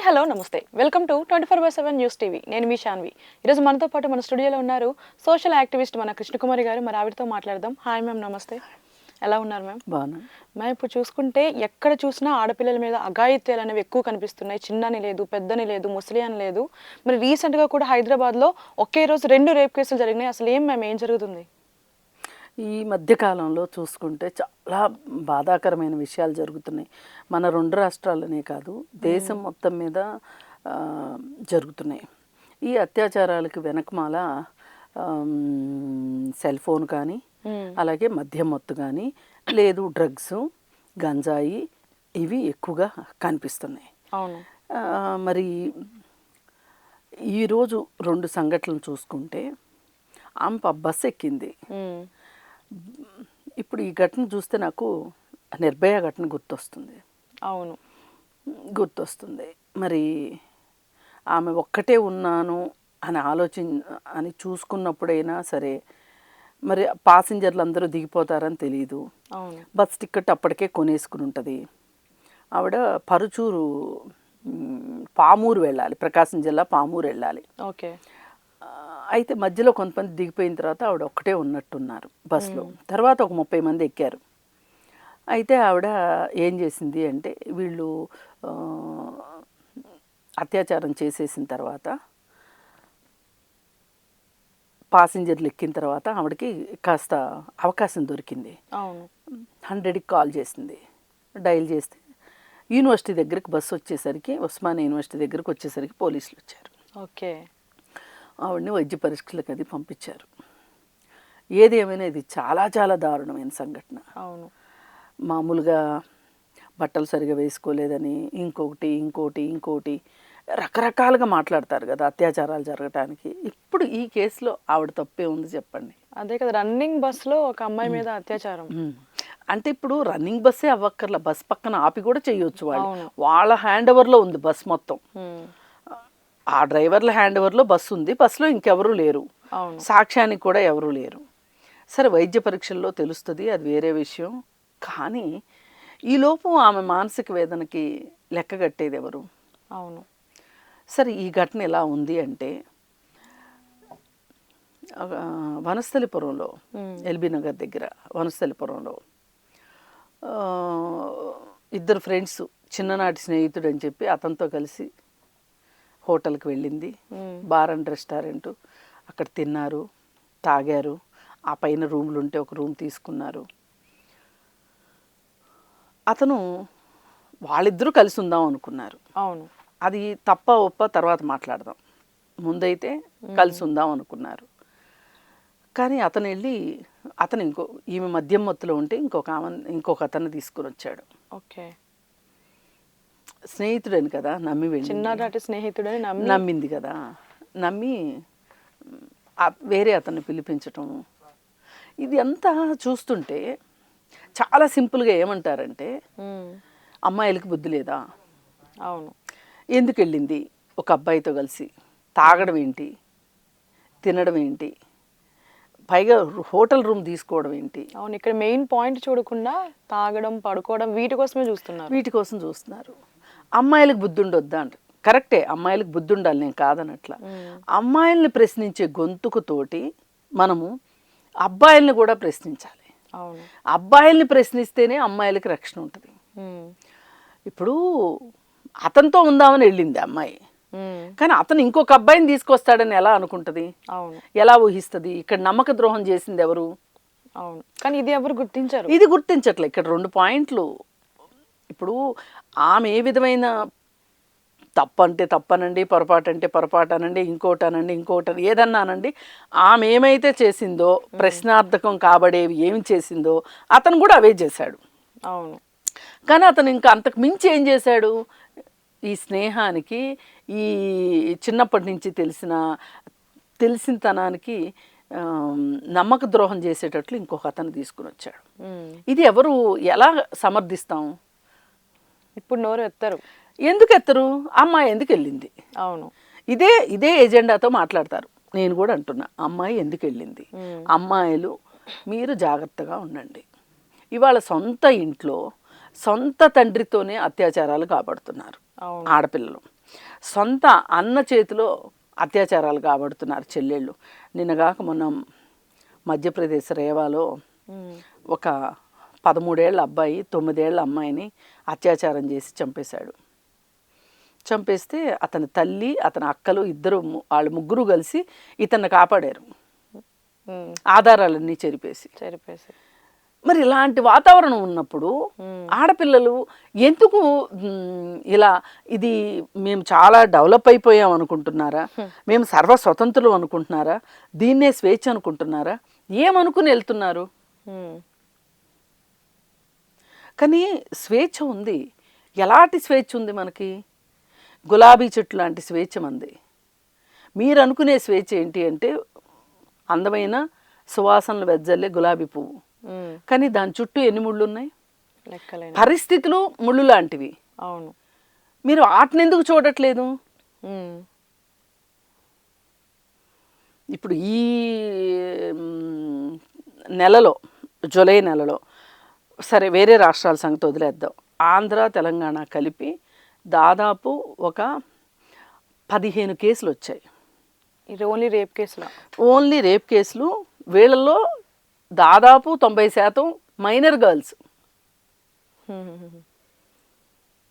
Hello నమస్తే welcome to 24/7 news TV. నేను మీ శాన్వి. ఈరోజు మనతో పాటు మన స్టూడియోలో ఉన్నారు సోషల్ యాక్టివిస్ట్ మన కృష్ణకుమారి గారు. మరి ఆవిడతో మాట్లాడదాం. హాయ్ మ్యామ్, నమస్తే. ఎలా ఉన్నారు మ్యామ్? బాగున్నాను మ్యామ్, ఇప్పుడు చూసుకుంటే ఎక్కడ చూసినా ఆడపిల్లల మీద అఘాయిత్యాలు అనేవి ఎక్కువ కనిపిస్తున్నాయి. చిన్నని లేదు, పెద్దని లేదు, ముసలి అని లేదు. మరి రీసెంట్గా కూడా హైదరాబాద్లో ఒకే రోజు 2 రేప్ కేసులు జరిగినాయి. అసలు ఏం జరుగుతుంది? ఈ మధ్యకాలంలో చూసుకుంటే చాలా బాధాకరమైన విషయాలు జరుగుతున్నాయి. మన 2 రాష్ట్రాలనే కాదు, దేశం మొత్తం మీద జరుగుతున్నాయి. ఈ అత్యాచారాలకు వెనకమాల సెల్ ఫోన్ కానీ, అలాగే మద్యం మత్తు కానీ, లేదు డ్రగ్స్, గంజాయి, ఇవి ఎక్కువగా కనిపిస్తున్నాయి. అవును. మరి ఈరోజు 2 సంఘటనలు చూసుకుంటే ఆమె బస్సు ఎక్కింది. ఇప్పుడు ఈ ఘటన చూస్తే నాకు నిర్భయ ఘటన గుర్తొస్తుంది. అవును, గుర్తొస్తుంది. మరి ఆమె ఒక్కటే ఉన్నాను అని చూసుకున్నప్పుడైనా సరే, మరి పాసింజర్లు అందరూ దిగిపోతారని తెలియదు. బస్ టికెట్ అప్పటికే కొనేసుకుని ఉంటుంది. ఆవిడ పరుచూరు పామూరు వెళ్ళాలి, ప్రకాశం జిల్లా పామూరు వెళ్ళాలి. ఓకే. అయితే మధ్యలో కొంతమంది దిగిపోయిన తర్వాత ఆవిడ ఒక్కటే ఉన్నట్టున్నారు బస్సులో. తర్వాత ఒక 30 మంది ఎక్కారు. అయితే ఆవిడ ఏం చేసింది అంటే, వీళ్ళు అత్యాచారం చేసేసిన తర్వాత పాసింజర్లు ఎక్కిన తర్వాత ఆవిడకి కాస్త అవకాశం దొరికింది. 100కి కాల్ చేసింది. డైల్ చేస్తే యూనివర్సిటీ దగ్గరికి బస్సు వచ్చేసరికి, ఉస్మానియా యూనివర్సిటీ దగ్గరికి వచ్చేసరికి పోలీసులు వచ్చారు. ఓకే. ఆవిడని వైద్య పరీక్షలకు అది పంపించారు. ఏది ఏమైనా ఇది చాలా చాలా దారుణమైన సంఘటన. అవును. మామూలుగా బట్టలు సరిగా వేసుకోలేదని ఇంకోటి రకరకాలుగా మాట్లాడతారు కదా అత్యాచారాలు జరగటానికి. ఇప్పుడు ఈ కేసులో ఆవిడ తప్పే ఉంది చెప్పండి? అదే కదా, రన్నింగ్ బస్సులో ఒక అమ్మాయి మీద అత్యాచారం. అంటే ఇప్పుడు రన్నింగ్ బస్సే అవ్వక్కర్లా, బస్ పక్కన ఆపి కూడా చేయొచ్చు. వాళ్ళ హ్యాండ్ ఓవర్లో ఉంది బస్ మొత్తం. ఆ డ్రైవర్ల హ్యాండ్ ఓవర్లో బస్సు ఉంది. బస్సులో ఇంకెవరూ లేరు, సాక్ష్యానికి కూడా ఎవరూ లేరు. సరే, వైద్య పరీక్షల్లో తెలుస్తుంది, అది వేరే విషయం. కానీ ఈలోపు ఆమె మానసిక వేదనకి లెక్క కట్టేది ఎవరు? అవును. సరే, ఈ ఘటన ఎలా ఉంది అంటే, వనస్థలిపురంలో, ఎల్బీ నగర్ దగ్గర వనస్థలిపురంలో 2 ఫ్రెండ్స్, చిన్ననాటి స్నేహితుడు అని చెప్పి అతనితో కలిసి హోటల్కి వెళ్ళింది. Bar and restaurant. అక్కడ తిన్నారు, తాగారు. ఆ పైన రూమ్లు ఉంటే ఒక రూమ్ తీసుకున్నారు. వాళ్ళిద్దరూ కలిసి ఉందాం అనుకున్నారు. అవును. అది తప్ప ఒప్ప తర్వాత మాట్లాడదాం. ముందైతే కలిసి ఉందాం అనుకున్నారు. కానీ అతను వెళ్ళి ఈమె మద్యం మత్తులో ఉంటే ఇంకొక అతన్ని తీసుకుని వచ్చాడు. ఓకే. స్నేహితుడని కదా నమ్మి వెళ్ళి, చిన్ననాటి స్నేహితుడని నమ్మింది కదా, నమ్మి వేరే అతన్ని పిలిపించటం. ఇది అంతా చూస్తుంటే చాలా సింపుల్గా ఏమంటారంటే, అమ్మాయిలకి బుద్ధి లేదా? అవును. ఎందుకు వెళ్ళింది ఒక అబ్బాయితో కలిసి? తాగడం ఏంటి, తినడం ఏంటి, పైగా హోటల్ రూమ్ తీసుకోవడం ఏంటి? అవును, ఇక్కడ మెయిన్ పాయింట్ చూడకుండా తాగడం, పడుకోవడం, వీటి కోసం చూస్తున్నారు. అమ్మాయిలకు బుద్ధి ఉండొద్దా అంటే, కరెక్టే, అమ్మాయిలకు బుద్ధి ఉండాలి, నేను కాదనట్లా. అమ్మాయిల్ని ప్రశ్నించే గొంతుకుతోటి మనము అబ్బాయిల్ని కూడా ప్రశ్నించాలి. అబ్బాయిల్ని ప్రశ్నిస్తేనే అమ్మాయిలకి రక్షణ ఉంటుంది. ఇప్పుడు అతనితో ఉందామని వెళ్ళింది అమ్మాయి, కానీ అతను ఇంకొక అబ్బాయిని తీసుకొస్తాడని ఎలా అనుకుంటుంది? ఎలా ఊహిస్తుంది? ఇక్కడ నమ్మక ద్రోహం చేసింది ఎవరు? అవును, కానీ ఇది ఎవరు గుర్తించారు? ఇది గుర్తించట్లే. ఇక్కడ 2 పాయింట్లు. ఇప్పుడు ఆమె ఏ విధమైన తప్పంటే తప్పనండి, పొరపాటు అంటే పొరపాటు అనండి, ఇంకోటి ఏదన్నానండి, ఆమె ఏమైతే చేసిందో, ప్రశ్నార్థకం కాబడేవి ఏమి చేసిందో అతను కూడా అవే చేశాడు. అవును. కానీ అతను ఇంకా అంతకు మించి ఏం చేశాడు? ఈ స్నేహానికి, ఈ చిన్నప్పటి నుంచి తెలిసినతనానికి నమ్మక ద్రోహం చేసేటట్లు ఇంకొక అతను తీసుకుని వచ్చాడు. ఇది ఎలా సమర్థిస్తాం? ఇప్పుడు నోరు ఎత్తరు. ఎందుకు ఎత్తరు? అమ్మాయి ఎందుకు వెళ్ళింది? అవును, ఇదే ఎజెండాతో మాట్లాడతారు. నేను కూడా అంటున్నా, అమ్మాయి ఎందుకు వెళ్ళింది? అమ్మాయిలు మీరు జాగ్రత్తగా ఉండండి. ఇవాళ సొంత ఇంట్లో సొంత తండ్రితోనే అత్యాచారాలు కాబడుతున్నారు ఆడపిల్లలు. సొంత అన్న చేతిలో అత్యాచారాలు కాబడుతున్నారు చెల్లెళ్ళు. నిన్నగాక మొన్న మధ్యప్రదేశ్ రేవాలో ఒక 13 ఏళ్ల అబ్బాయి 9 ఏళ్ల అమ్మాయిని అత్యాచారం చేసి చంపేశాడు. చంపేస్తే అతని తల్లి అతని అక్కలు ఇద్దరు వాళ్ళు ముగ్గురు కలిసి ఇతన్ని కాపాడారు, ఆధారాలన్నీ చెరిపేసి. మరి ఇలాంటి వాతావరణం ఉన్నప్పుడు ఆడపిల్లలు ఎందుకు ఇలా, ఇది మేము చాలా డెవలప్ అయిపోయాం అనుకుంటున్నారా, మేము సర్వస్వతంత్రులు అనుకుంటున్నారా, దీన్నే స్వేచ్ఛ అనుకుంటున్నారా, ఏమనుకుని వెళ్తున్నారు? కానీ స్వేచ్ఛ ఉంది. ఎలాంటి స్వేచ్ఛ ఉంది మనకి? గులాబీ చెట్టు లాంటి స్వేచ్ఛ మంది. మీరు అనుకునే స్వేచ్ఛ ఏంటి అంటే అందమైన సువాసనలు వెజ్జల్లే గులాబీ పువ్వు, కానీ దాని చుట్టూ ఎన్ని ముళ్ళు ఉన్నాయి? పరిస్థితులు ముళ్ళు లాంటివి. అవును, మీరు వాటిని ఎందుకు చూడట్లేదు? ఇప్పుడు ఈ నెలలో, జూలై నెలలో, సరే వేరే రాష్ట్రాల సంగతి వదిలేద్దాం, ఆంధ్ర తెలంగాణ కలిపి దాదాపు ఒక 15 కేసులు వచ్చాయి. ఇది ఓన్లీ రేప్ కేసులా? ఓన్లీ రేప్ కేసులు. వీళ్ళల్లో దాదాపు 90% మైనర్ గర్ల్స్.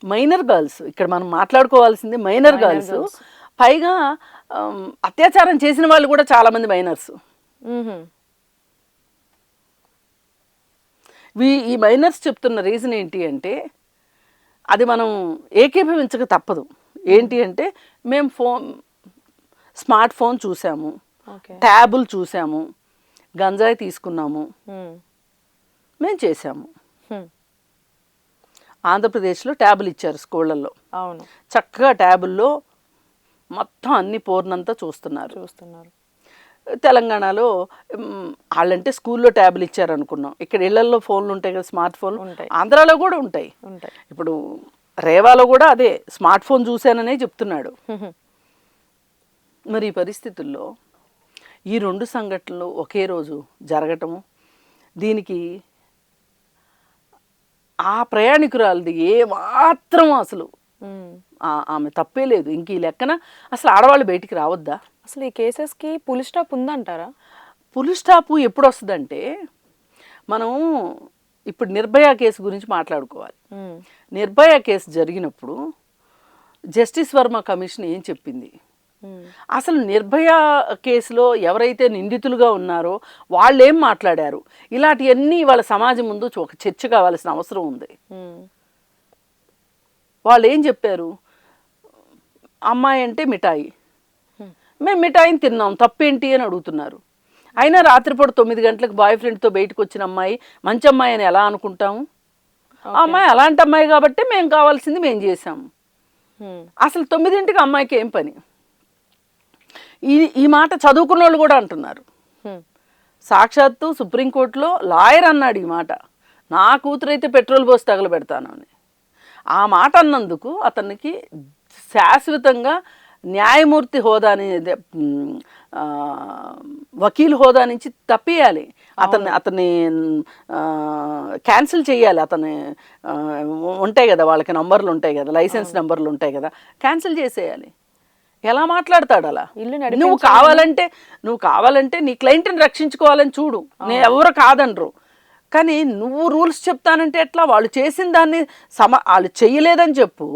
మైనర్ గర్ల్స్ ఇక్కడ మనం మాట్లాడుకోవాల్సింది మైనర్ గర్ల్స్. పైగా అత్యాచారం చేసిన వాళ్ళు కూడా చాలామంది మైనర్స్. ఈ మైనర్స్ చెప్తున్న రీజన్ ఏంటి అంటే అది మనం ఏకీభవించక తప్పదు. ఏంటి అంటే మేము స్మార్ట్ ఫోన్ చూసాము, ట్యాబులు చూసాము, గంజాయి తీసుకున్నాము, మేము చేసాము. ఆంధ్రప్రదేశ్లో ట్యాబులు ఇచ్చారు స్కూళ్ళల్లో. అవును, చక్కగా ట్యాబుల్లో మొత్తం అన్ని పూర్ణంతా చూస్తున్నారు. తెలంగాణలో వాళ్ళంటే స్కూల్లో ట్యాబులు ఇచ్చారు అనుకున్నాం, ఇక్కడ ఇళ్లల్లో ఫోన్లు ఉంటాయి కదా, స్మార్ట్ ఫోన్లు ఉంటాయి. ఆంధ్రాలో కూడా ఉంటాయి. ఇప్పుడు రేవాలో కూడా అదే స్మార్ట్ ఫోన్ చూశాననే చెప్తున్నాడు. మరి ఈ పరిస్థితుల్లో ఈ 2 సంఘటనలు ఒకే రోజు జరగటము, దీనికి ఆ ప్రయాణికురాలది ఏ మాత్రం అసలు ఆమె తప్పే లేదు. ఇంక ఈ లెక్కన అసలు ఆడవాళ్ళు బయటికి రావద్దా? అసలు ఈ కేసెస్కి పులి స్టాప్ ఉందంటారా? పులి స్టాపు ఎప్పుడు వస్తుందంటే, మనం ఇప్పుడు నిర్భయ కేసు గురించి మాట్లాడుకోవాలి. నిర్భయ కేసు జరిగినప్పుడు జస్టిస్ వర్మ కమిషన్ ఏం చెప్పింది? అసలు నిర్భయ కేసులో ఎవరైతే నిందితులుగా ఉన్నారో వాళ్ళు ఏం మాట్లాడారు, ఇలాంటివన్నీ వాళ్ళ సమాజం ముందు ఒక చర్చ కావాల్సిన అవసరం ఉంది. వాళ్ళు ఏం చెప్పారు? అమ్మాయి అంటే మిఠాయి, మేము మిఠాయిని తిన్నాం, తప్పేంటి అని అడుగుతున్నారు. అయినా రాత్రిపూట 9 గంటలకు బాయ్ ఫ్రెండ్తో బయటకు వచ్చిన అమ్మాయి మంచి అమ్మాయి అని ఎలా అనుకుంటాము? ఆ అమ్మాయి అలాంటి అమ్మాయి కాబట్టి మేము కావాల్సింది మేము చేసాము. అసలు 9ంటికి అమ్మాయికి ఏం పని? ఈ మాట చదువుకున్న వాళ్ళు కూడా అంటున్నారు. సాక్షాత్తు సుప్రీంకోర్టులో లాయర్ అన్నాడు ఈ మాట, నా కూతురైతే పెట్రోల్ పోసి తగలబెడతాను అని. ఆ మాట అన్నందుకు అతనికి శాశ్వతంగా న్యాయమూర్తి హోదాని, వకీల్ హోదా నుంచి తప్పియాలి, అతన్ని క్యాన్సిల్ చేయాలి. అతని ఉంటాయి కదా, వాళ్ళకి నంబర్లు ఉంటాయి కదా, లైసెన్స్ నెంబర్లు ఉంటాయి కదా, క్యాన్సిల్ చేసేయాలి. ఎలా మాట్లాడతాడు అలా? నువ్వు కావాలంటే నీ క్లయింట్ని రక్షించుకోవాలని చూడు, నేను ఎవరు కాదనరు. కానీ నువ్వు రూల్స్ చెప్తానంటే ఎట్లా? వాళ్ళు చేసిన దాన్ని వాళ్ళు చెయ్యలేదని చెప్పు,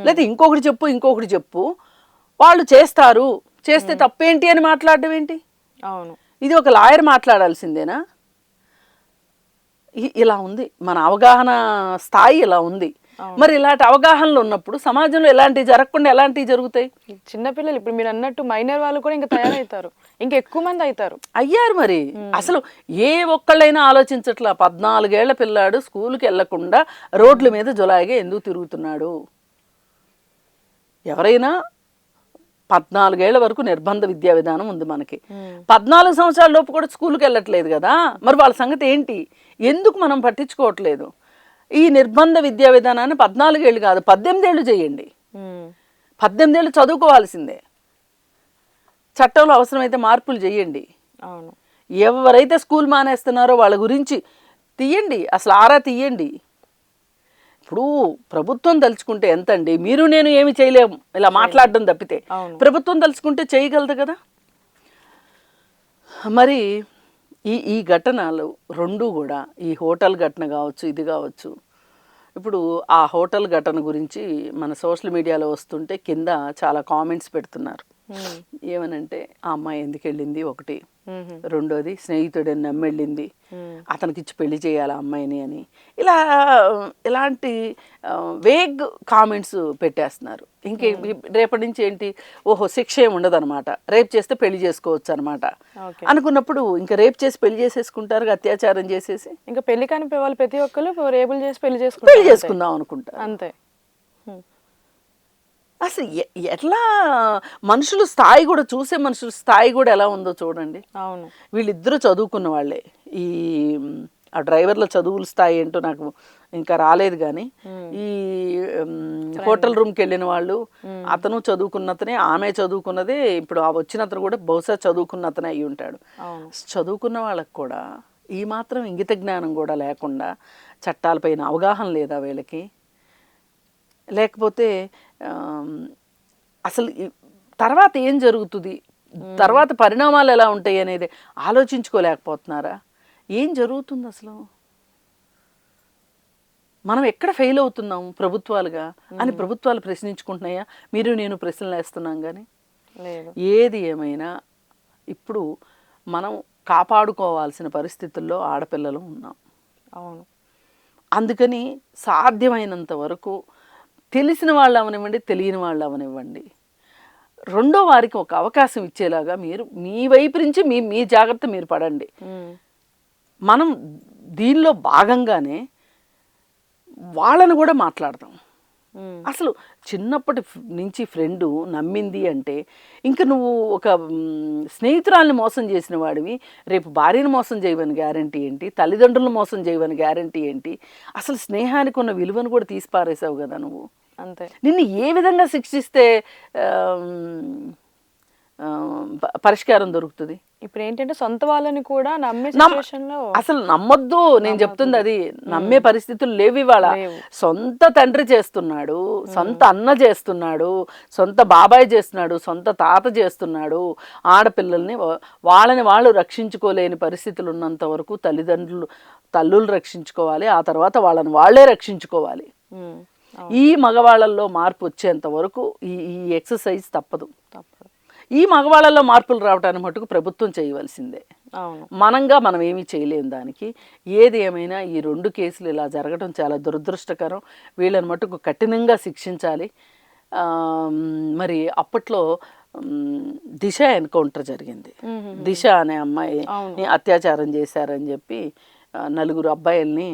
లేదా ఇంకొకటి చెప్పు, వాళ్ళు చేస్తారు, చేస్తే తప్పేంటి అని మాట్లాడడం ఏంటి? అవును, ఇది ఒక లాయర్ మాట్లాడాల్సిందేనా? ఇలా ఉంది మన అవగాహన స్థాయి, ఇలా ఉంది. మరి ఇలాంటి అవగాహనలు ఉన్నప్పుడు సమాజంలో ఎలాంటివి జరగకుండా ఎలాంటివి జరుగుతాయి? చిన్నపిల్లలు ఇప్పుడు మీరు అన్నట్టు మైనర్ వాళ్ళు కూడా ఇంకా తయారవుతారు, ఇంకా ఎక్కువ మంది అవుతారు. అయ్యారు. మరి అసలు ఏ ఒక్కళ్ళైనా ఆలోచించట్లా. 14 ఏళ్ల పిల్లాడు స్కూల్కి వెళ్లకుండా రోడ్ల మీద జులాయిగా ఎందుకు తిరుగుతున్నాడు? ఎవరైనా 14 ఏళ్ల వరకు నిర్బంధ విద్యా విధానం ఉంది మనకి. 14 సంవత్సరాల లోపు కూడా స్కూల్కి వెళ్ళట్లేదు కదా, మరి వాళ్ళ సంగతి ఏంటి? ఎందుకు మనం పట్టించుకోవట్లేదు? ఈ నిర్బంధ విద్యా విధానాన్ని 14 ఏళ్ళు కాదు 18 ఏళ్ళు చేయండి. 18 ఏళ్ళు చదువుకోవాల్సిందే. చట్టంలో అవసరమైతే మార్పులు చేయండి. ఎవరైతే స్కూల్ మానేస్తున్నారో వాళ్ళ గురించి తీయండి, అసలు ఆరా తీయండి. ఇప్పుడు ప్రభుత్వం తలుచుకుంటే ఎంతండి, మీరు నేను ఏమి చేయలేము ఇలా మాట్లాడడం తప్పితే. ప్రభుత్వం తలుచుకుంటే చేయగలదు కదా. మరి ఈ ఘటనలు రెండు కూడా, ఈ హోటల్ ఘటన కావచ్చు, ఇది కావచ్చు, ఇప్పుడు ఆ హోటల్ ఘటన గురించి మన సోషల్ మీడియాలో వస్తుంటే కింద చాలా కామెంట్స్ పెడుతున్నారు. ఏమనంటే ఆ అమ్మాయి ఎందుకు వెళ్ళింది ఒకటి, రెండోది స్నేహితుడిని నమ్మెళ్ళింది, అతనికి ఇచ్చి పెళ్లి చేయాలి ఆ అమ్మాయిని అని, ఇలాంటి వేగ్ కామెంట్స్ పెట్టేస్తున్నారు. ఇంకే రేపటి నుంచి ఏంటి, ఓహో శిక్ష ఏమి ఉండదు అనమాట, రేప్ చేస్తే పెళ్లి చేసుకోవచ్చు అనమాట అనుకున్నప్పుడు ఇంకా రేప్ చేసి పెళ్లి చేసేసుకుంటారు, అత్యాచారం చేసేసి. ఇంకా పెళ్లి కాని వాళ్ళు ప్రతి ఒక్కరు రేపులు చేసి పెళ్లి చేసుకుందాం అనుకుంటారు అంతే. అసలు ఎట్లా మనుషుల స్థాయి కూడా, చూసే మనుషుల స్థాయి కూడా ఎలా ఉందో చూడండి. అవును, వీళ్ళిద్దరూ చదువుకున్న వాళ్ళే. ఈ ఆ డ్రైవర్ల చదువుల స్థాయి ఏంటో నాకు ఇంకా రాలేదు, కానీ ఈ హోటల్ రూమ్కి వెళ్ళిన వాళ్ళు, అతను చదువుకున్నతనే, ఆమె చదువుకున్నదే, ఇప్పుడు ఆ వచ్చిన అతను కూడా బహుశా చదువుకున్నతనే అయి ఉంటాడు. చదువుకున్న వాళ్ళకు కూడా ఈ మాత్రం ఇంగిత జ్ఞానం కూడా లేకుండా, చట్టాలపైన అవగాహన లేదా వీళ్ళకి? లేకపోతే అసలు తర్వాత ఏం జరుగుతుంది, తర్వాత పరిణామాలు ఎలా ఉంటాయి అనేది ఆలోచించుకోలేకపోతున్నారా? ఏం జరుగుతుంది అసలు? మనం ఎక్కడ ఫెయిల్ అవుతున్నాము ప్రభుత్వాలుగా అని ప్రభుత్వాలు ప్రశ్నించుకుంటున్నాయా? మీరు నేను ప్రశ్నలు వేస్తున్నాం, కానీ ఏది ఏమైనా ఇప్పుడు మనం కాపాడుకోవాల్సిన పరిస్థితుల్లో ఆడపిల్లలు ఉన్నాం. అవును, అందుకని సాధ్యమైనంత వరకు తెలిసిన వాళ్ళు అవనివ్వండి, తెలియని వాళ్ళు అవనివ్వండి, రెండో వారికి ఒక అవకాశం ఇచ్చేలాగా మీరు మీ వైపు నుంచి మీ జాగ్రత్త మీరు పడండి. మనం దీనిలో భాగంగానే వాళ్ళను కూడా మాట్లాడదాం. అసలు చిన్నప్పటి నుంచి ఫ్రెండు నమ్మింది అంటే, ఇంకా నువ్వు ఒక స్నేహితురాల్ని మోసం చేసిన వాడివి, రేపు భార్యను మోసం చేయవని గ్యారంటీ ఏంటి? తల్లిదండ్రులను మోసం చేయవని గ్యారంటీ ఏంటి? అసలు స్నేహానికి ఉన్న విలువను కూడా తీసి పారేసావు కదా నువ్వు. అంతే. నిన్ను ఏ విధంగా శిక్షిస్తే పరిష్కారం దొరుకుతుంది? ఇప్పుడు ఏంటంటే సొంత వాళ్ళని కూడా నమ్మే సిచువేషన్లో అసలు నమ్మొద్దు. నేను చెప్తుంది అది. నమ్మే పరిస్థితులు లేవు ఇవాళ. సొంత తండ్రి చేస్తున్నాడు, సొంత అన్న చేస్తున్నాడు, సొంత బాబాయ్ చేస్తున్నాడు, సొంత తాత చేస్తున్నాడు. ఆడపిల్లల్ని వాళ్ళని వాళ్ళు రక్షించుకోలేని పరిస్థితులు ఉన్నంత వరకు తల్లులు రక్షించుకోవాలి, ఆ తర్వాత వాళ్ళని వాళ్ళే రక్షించుకోవాలి. ఈ మగవాళ్ళల్లో మార్పు వచ్చేంత వరకు ఈ ఎక్సర్సైజ్ తప్పదు. ఈ మగవాళ్ళలో మార్పులు రావడానికి మటుకు ప్రభుత్వం చేయవలసిందే. మనం ఏమీ చేయలేము దానికి. ఏది ఏమైనా ఈ రెండు కేసులు ఇలా జరగడం చాలా దురదృష్టకరం. వీళ్ళని మటుకు కఠినంగా శిక్షించాలి. మరి అప్పట్లో దిశ ఎన్కౌంటర్ జరిగింది. దిశ అనే అమ్మాయిని అత్యాచారం చేశారని చెప్పి 4 అబ్బాయిల్ని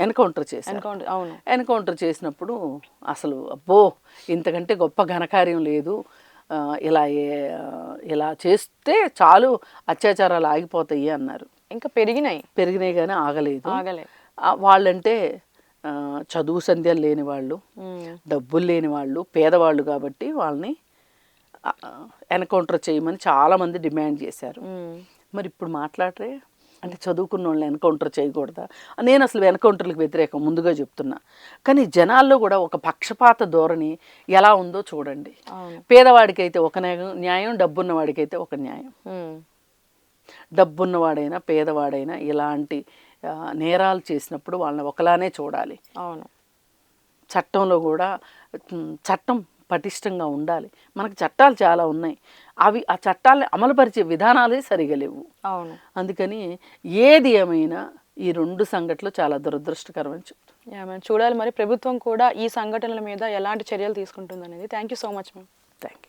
ఎన్కౌంటర్ చేసినప్పుడు అసలు అబ్బో ఇంతకంటే గొప్ప ఘనకార్యం లేదు, ఇలా చేస్తే చాలు అత్యాచారాలు ఆగిపోతాయి అన్నారు. ఇంకా పెరిగినాయి కానీ ఆగలేదు. వాళ్ళంటే చదువు సంధ్యలు లేని వాళ్ళు, డబ్బులు లేని వాళ్ళు, పేదవాళ్ళు కాబట్టి వాళ్ళని ఎన్కౌంటర్ చేయమని చాలామంది డిమాండ్ చేశారు. మరి ఇప్పుడు మాట్లాడరే అంటే చదువుకున్న వాళ్ళని ఎన్కౌంటర్ చేయకూడదా? నేను అసలు ఎన్కౌంటర్లకు వ్యతిరేకం, ముందుగా చెప్తున్నా. కానీ జనాల్లో కూడా ఒక పక్షపాత ధోరణి ఎలా ఉందో చూడండి. పేదవాడికైతే ఒక న్యాయం, డబ్బున్నవాడికైతే ఒక న్యాయం. డబ్బున్నవాడైనా పేదవాడైనా ఇలాంటి నేరాలు చేసినప్పుడు వాళ్ళని ఒకలానే చూడాలి. చట్టంలో కూడా చట్టం పటిష్టంగా ఉండాలి. మనకు చట్టాలు చాలా ఉన్నాయి, ఆ చట్టాలని అమలుపరిచే విధానాలే సరిగా లేవు. అందుకని ఏది ఏమైనా ఈ 2 సంఘటనలు చాలా దురదృష్టకరం అని చెప్తాను. చూడాలి మరి ప్రభుత్వం కూడా ఈ సంఘటనల మీద ఎలాంటి చర్యలు తీసుకుంటుంది అనేది. Thank you so much ma'am. Thank you.